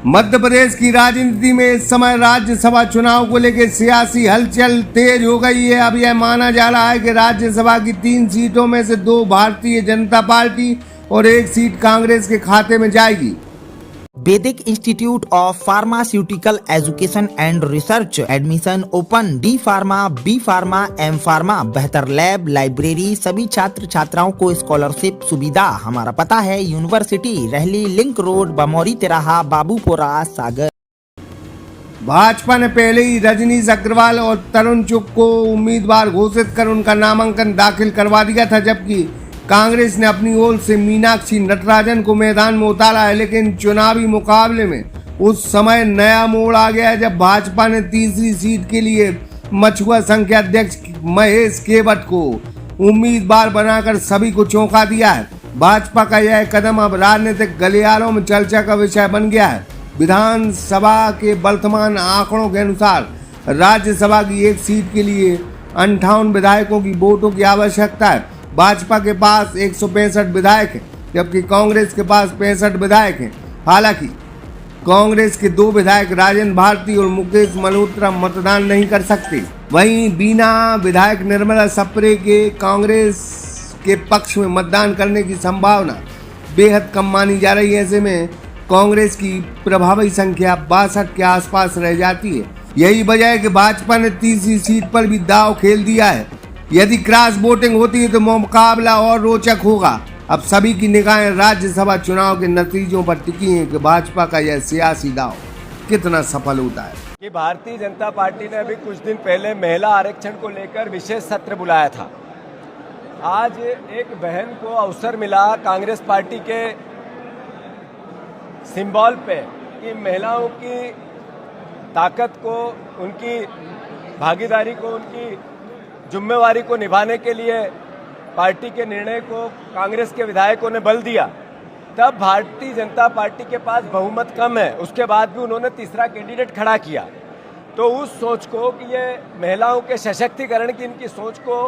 मध्य प्रदेश की राजनीति में इस समय राज्यसभा चुनाव को लेकर सियासी हलचल तेज हो गई है। अब यह माना जा रहा है कि राज्यसभा की 3 सीटों में से 2 भारतीय जनता पार्टी और 1 सीट कांग्रेस के खाते में जाएगी। Vaidik institute of pharmaceutical education and research admission open. D pharma, B pharma, M pharma, बेहतर लैब, लाइब्रेरी, सभी छात्र छात्राओं को स्कॉलरशिप सुविधा। हमारा पता है यूनिवर्सिटी, रहली लिंक रोड, बमौरी तिराहा, बाबूपुरा, सागर। भाजपा ने पहले ही रजनीश अग्रवाल और तरुण चुग को उम्मीदवार घोषित कर उनका नामांकन दाखिल करवा दिया था, जबकि कांग्रेस ने अपनी ओर से मीनाक्षी नटराजन को मैदान में उतारा है। लेकिन चुनावी मुकाबले में उस समय नया मोड़ आ गया है जब भाजपा ने तीसरी सीट के लिए मछुआ संघ के अध्यक्ष महेश केवट को उम्मीदवार बनाकर सभी को चौंका दिया है। भाजपा का यह कदम अब राजनीतिक गलियारों में चर्चा का विषय बन गया है। विधानसभा के वर्तमान आंकड़ों के अनुसार राज्यसभा की 1 सीट के लिए 58 विधायकों की वोटों की आवश्यकता है। भाजपा के पास 165 विधायक हैं, जबकि कांग्रेस के पास 65 विधायक हैं। हालांकि कांग्रेस के 2 विधायक राजेंद्र भारती और मुकेश मल्होत्रा मतदान नहीं कर सकते। वहीं बीना विधायक निर्मला सप्रे के कांग्रेस के पक्ष में मतदान करने की संभावना बेहद कम मानी जा रही है। ऐसे में कांग्रेस की प्रभावी संख्या 62 के आसपास रह जाती है। यही वजह है कि भाजपा ने तीसरी सीट पर भी दांव खेल दिया है। यदि क्रॉस वोटिंग होती है तो मुकाबला और रोचक होगा। अब सभी की निगाहें राज्यसभा चुनाव के नतीजों पर टिकी हैं कि भाजपा का यह सियासी दांव कितना सफल होता है। कि भारतीय जनता पार्टी ने अभी कुछ दिन पहले महिला आरक्षण को लेकर विशेष सत्र बुलाया था। आज एक बहन को अवसर मिला कांग्रेस पार्टी के सिंबल पे कि महिलाओं की ताकत को, उनकी भागीदारी को, उनकी जिम्मेवारी को निभाने के लिए पार्टी के निर्णय को कांग्रेस के विधायकों ने बल दिया। तब भारतीय जनता पार्टी के पास बहुमत कम है, उसके बाद भी उन्होंने तीसरा कैंडिडेट खड़ा किया। तो उस सोच को कि ये महिलाओं के सशक्तिकरण की इनकी सोच को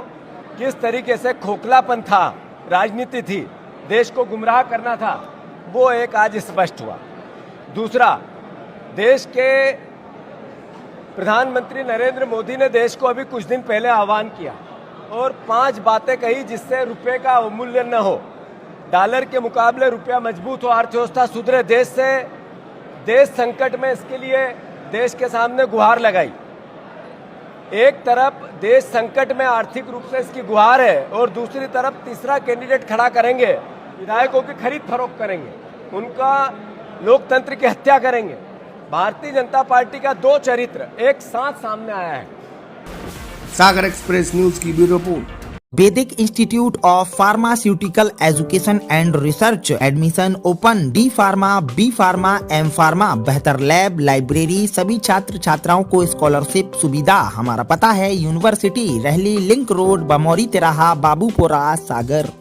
किस तरीके से खोखलापन था, राजनीति थी, देश को गुमराह करना था, वो एक आज स्पष्ट हुआ। दूसरा, देश के प्रधानमंत्री नरेंद्र मोदी ने देश को अभी कुछ दिन पहले आह्वान किया और 5 बातें कही जिससे रुपए का अवमूल्यन न हो, डॉलर के मुकाबले रुपया मजबूत हो, अर्थव्यवस्था सुधरे, देश संकट में, इसके लिए देश के सामने गुहार लगाई। एक तरफ देश संकट में आर्थिक रूप से इसकी गुहार है और दूसरी तरफ तीसरा कैंडिडेट खड़ा करेंगे, विधायकों की खरीद फरोख्त करेंगे, उनका लोकतंत्र की हत्या करेंगे। भारतीय जनता पार्टी का 2 चरित्र एक साथ सामने आया है। सागर एक्सप्रेस न्यूज की bureau report. Vaidik institute of pharmaceutical education and research admission open. D pharma, B pharma, M pharma, बेहतर लैब, लाइब्रेरी, सभी छात्र छात्राओं को स्कॉलरशिप सुविधा। हमारा पता है यूनिवर्सिटी, रहली लिंक रोड, बमौरी तिराहा, बाबूपुरा, सागर।